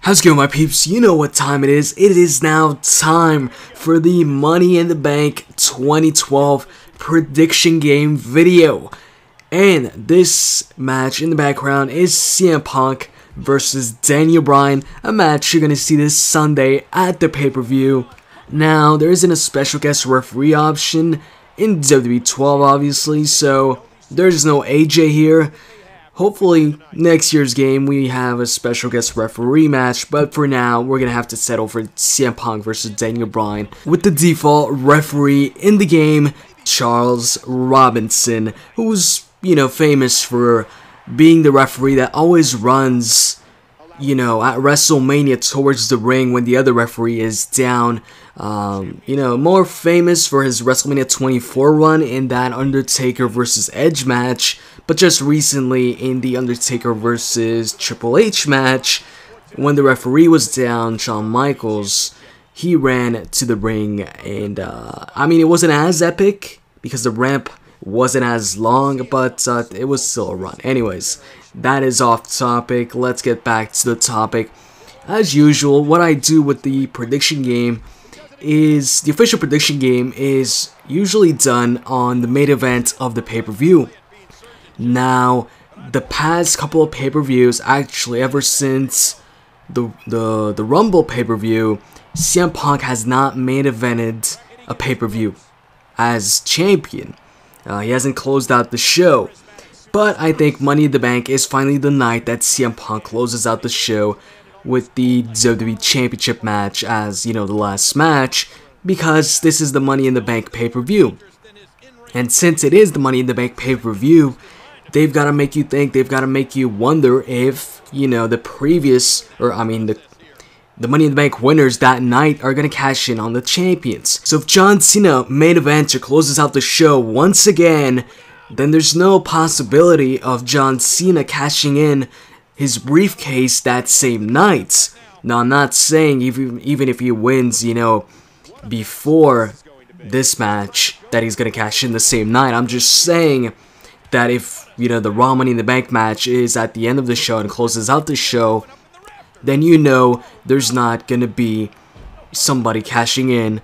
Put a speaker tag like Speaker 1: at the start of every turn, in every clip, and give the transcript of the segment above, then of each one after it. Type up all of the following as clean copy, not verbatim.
Speaker 1: How's it going, my peeps? You know what time it is. It is now time for the Money in the Bank 2012 prediction game video. And this match in the background is CM Punk versus Daniel Bryan, a match you're going to see this Sunday at the pay-per-view. Now, there isn't a special guest referee option in WWE 12, obviously, so there's no AJ here. Hopefully, next year's game, we have a special guest referee match, but for now, we're going to have to settle for CM Punk versus Daniel Bryan with the default referee in the game, Charles Robinson, who's, famous for being the referee that always runs, at WrestleMania towards the ring when the other referee is down. More famous for his WrestleMania 24 run in that Undertaker versus Edge match, but just recently in the Undertaker versus Triple H match, when the referee was down, Shawn Michaels, he ran to the ring, and it wasn't as epic because the ramp wasn't as long, but it was still a run. Anyways, that is off topic. Let's get back to the topic. As usual, what I do with the prediction game is, the official prediction game is usually done on the main event of the pay-per-view. Now, the past couple of pay-per-views, actually ever since the Rumble pay-per-view, CM Punk has not main evented a pay-per-view as champion. He hasn't closed out the show. But I think Money in the Bank is finally the night that CM Punk closes out the show with the WWE Championship match as, the last match, because this is the Money in the Bank pay-per-view. And since it is the Money in the Bank pay-per-view, they've got to make you think, they've got to make you wonder if, the previous, the Money in the Bank winners that night are going to cash in on the champions. So if John Cena main events or closes out the show once again, then there's no possibility of John Cena cashing in his briefcase that same night. Now, I'm not saying even if he wins, before this match, that he's going to cash in the same night. I'm just saying that if, the Raw Money in the Bank match is at the end of the show and closes out the show, then there's not going to be somebody cashing in,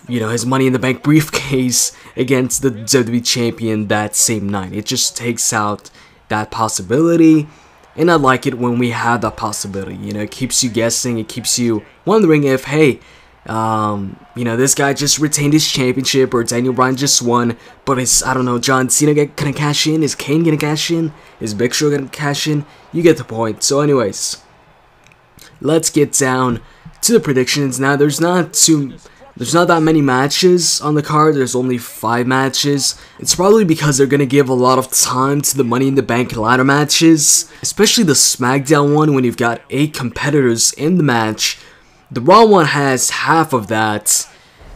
Speaker 1: his Money in the Bank briefcase against the WWE Champion that same night. It just takes out that possibility, and I like it when we have that possibility. It keeps you guessing, it keeps you wondering if, hey, this guy just retained his championship, or Daniel Bryan just won, but is, John Cena gonna cash in? Is Kane gonna cash in? Is Big Show gonna cash in? You get the point. So anyways, let's get down to the predictions. Now, there's not that many matches on the card. There's only 5 matches. It's probably because they're gonna give a lot of time to the Money in the Bank ladder matches, especially the SmackDown one when you've got 8 competitors in the match. The Raw one has half of that,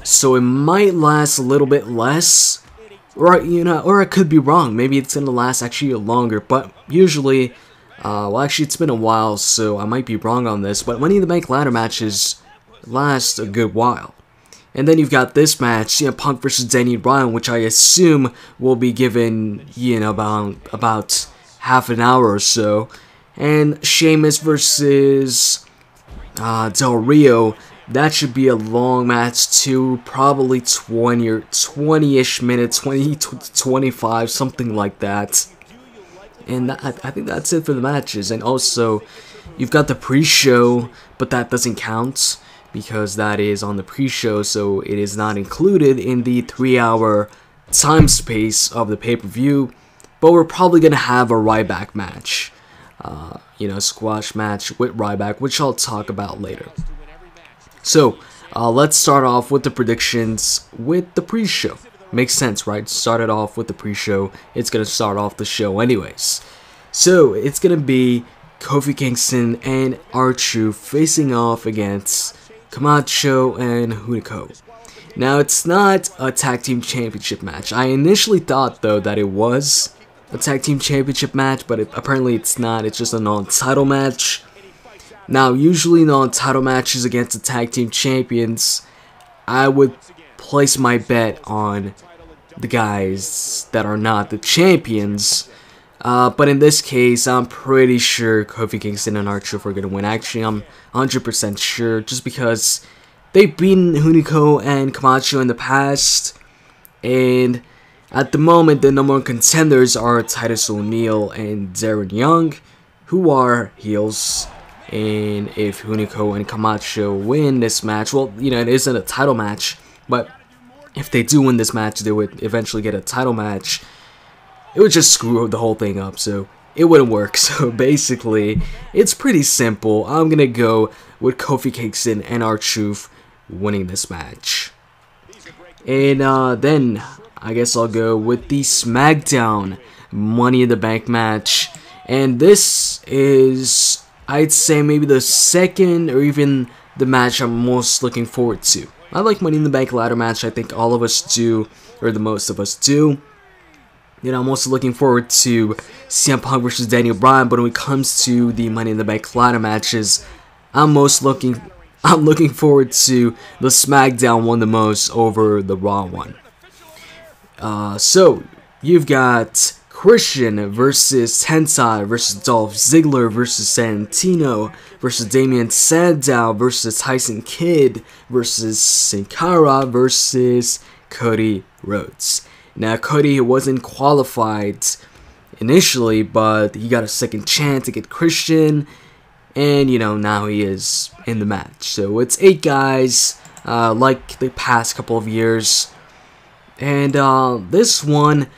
Speaker 1: so it might last a little bit less, or or I could be wrong. Maybe it's gonna last actually longer, but usually, actually it's been a while, so I might be wrong on this, but Money in the Bank ladder matches last a good while. And then you've got this match, CM Punk versus Daniel Bryan, which I assume will be given, about half an hour or so. And Sheamus versus Del Rio, that should be a long match too, probably 20-ish minutes, 20 to 25, something like that. And I think that's it for the matches. And also, you've got the pre-show, but that doesn't count because that is on the pre-show, so it is not included in the 3-hour time space of the pay-per-view. But we're probably going to have a Ryback match, squash match with Ryback, which I'll talk about later. So, let's start off with the predictions with the pre-show. Makes sense, right? Start it off with the pre-show. It's going to start off the show anyways. So, it's going to be Kofi Kingston and R-Truth facing off against Camacho and Hunico. Now, it's not a tag team championship match. I initially thought, though, that it was a tag team championship match, but apparently it's not. It's just a non-title match. Now, usually non-title matches against the tag team champions, I would place my bet on the guys that are not the champions. But in this case, I'm pretty sure Kofi Kingston and R-Truth are going to win. Actually, I'm 100% sure, just because they've beaten Hunico and Camacho in the past, and at the moment, the number one contenders are Titus O'Neil and Darren Young, who are heels. And if Hunico and Camacho win this match, well, you know, it isn't a title match, but if they do win this match, they would eventually get a title match. It would just screw the whole thing up, so it wouldn't work. So basically, it's pretty simple. I'm gonna go with Kofi Kingston and R-Truth winning this match. And then I guess I'll go with the SmackDown Money in the Bank match. And this is, I'd say, maybe the second or even the match I'm most looking forward to. I like Money in the Bank ladder match. I think all of us do, or the most of us do. You know, I'm also looking forward to CM Punk versus Daniel Bryan, but when it comes to the Money in the Bank ladder matches, I'm looking forward to the SmackDown one the most over the Raw one. So you've got Christian versus Tensai versus Dolph Ziggler versus Santino versus Damien Sandow versus Tyson Kidd versus Sin Cara versus Cody Rhodes. Now, Cody wasn't qualified initially, but he got a second chance to get Christian, and, you know, now he is in the match. So it's 8 guys, like the past couple of years. And this one,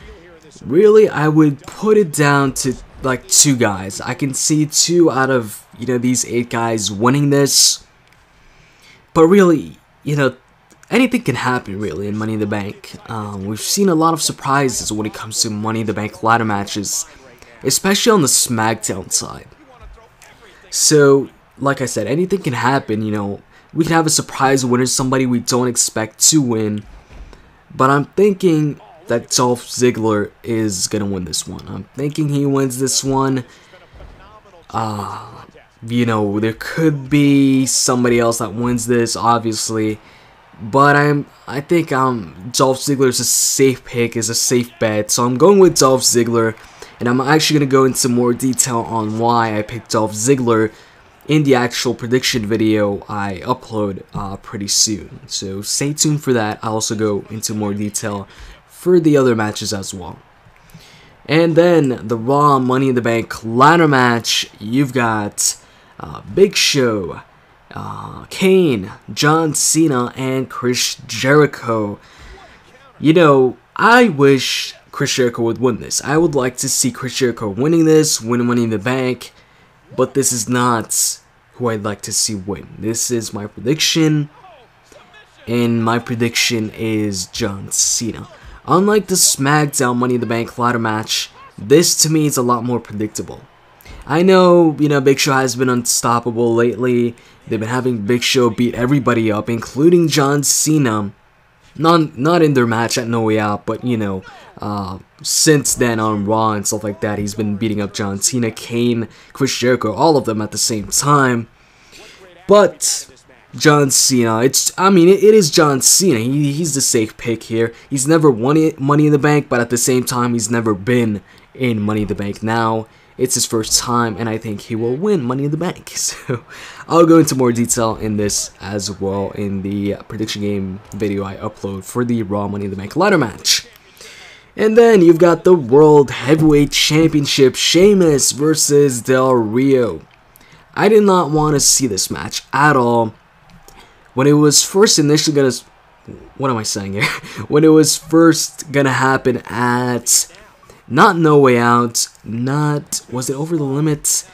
Speaker 1: really, I would put it down to, like, 2 guys. I can see 2 out of, you know, these 8 guys winning this. But really, you know, anything can happen, really, in Money in the Bank. We've seen a lot of surprises when it comes to Money in the Bank ladder matches, especially on the SmackDown side. So, like I said, anything can happen, you know. We can have a surprise winner, somebody we don't expect to win. But I'm thinking that Dolph Ziggler is going to win this one. I'm thinking he wins this one. You know, there could be somebody else that wins this, obviously. But I think Dolph Ziggler is a safe pick, is a safe bet. So I'm going with Dolph Ziggler, and I'm actually going to go into more detail on why I picked Dolph Ziggler in the actual prediction video I upload pretty soon. So stay tuned for that. I'll also go into more detail for the other matches as well. And then the Raw Money in the Bank ladder match, you've got Big Show, Kane, John Cena, and Chris Jericho. You know, I wish Chris Jericho would win this. I would like to see Chris Jericho winning this, win Money in the Bank, but this is not who I'd like to see win. This is my prediction, and my prediction is John Cena. Unlike the SmackDown Money in the Bank ladder match, this to me is a lot more predictable. I know, you know, Big Show has been unstoppable lately. They've been having Big Show beat everybody up, including John Cena. Not in their match at No Way Out, but, you know, since then on Raw and stuff like that, he's been beating up John Cena, Kane, Chris Jericho, all of them at the same time. But John Cena, it is John Cena. He's the safe pick here. He's never won Money in the Bank, but at the same time, he's never been in Money in the Bank. Now it's his first time, and I think he will win Money in the Bank. So I'll go into more detail in this as well in the prediction game video I upload for the Raw Money in the Bank ladder match. And then you've got the World Heavyweight Championship, Sheamus versus Del Rio. I did not want to see this match at all. When it was first initially gonna, what am I saying here? When it was first gonna happen at not No Way Out, was it Over the Limit?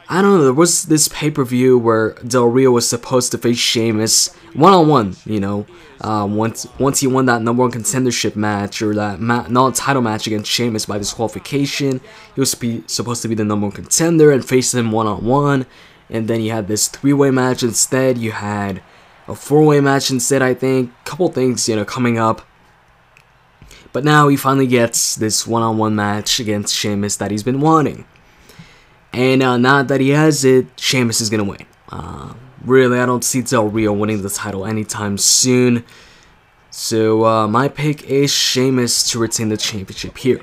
Speaker 1: I don't know, there was this pay-per-view where Del Rio was supposed to face Sheamus one-on-one, you know, once he won that number 1 contendership match, or that non-title match against Sheamus by disqualification. He was supposed to be the number 1 contender and face him one-on-one, and then you had this 3-way match instead. You had a 4-way match instead, I think. Couple things, you know, coming up. But now he finally gets this one-on-one match against Sheamus that he's been wanting. And now that he has it, Sheamus is going to win. Really, I don't see Del Rio winning the title anytime soon. So my pick is Sheamus to retain the championship here.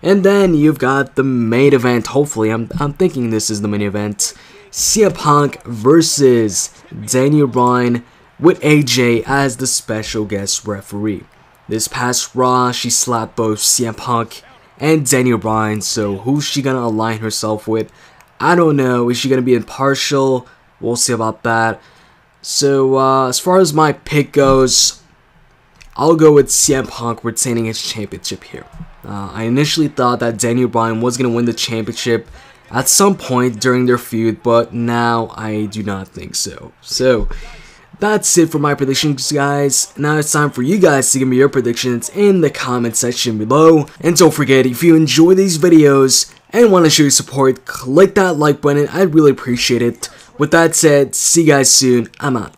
Speaker 1: And then you've got the main event. Hopefully, I'm thinking this is the main event. CM Punk versus Daniel Bryan with AJ as the special guest referee. This past Raw, she slapped both CM Punk and Daniel Bryan, so who's she gonna align herself with? I don't know. Is she gonna be impartial? We'll see about that. So, as far as my pick goes, I'll go with CM Punk retaining his championship here. I initially thought that Daniel Bryan was gonna win the championship at some point during their feud, but now I do not think so. So, that's it for my predictions, guys. Now it's time for you guys to give me your predictions in the comment section below. And don't forget, if you enjoy these videos and want to show your support, click that like button. I'd really appreciate it. With that said, see you guys soon. I'm out.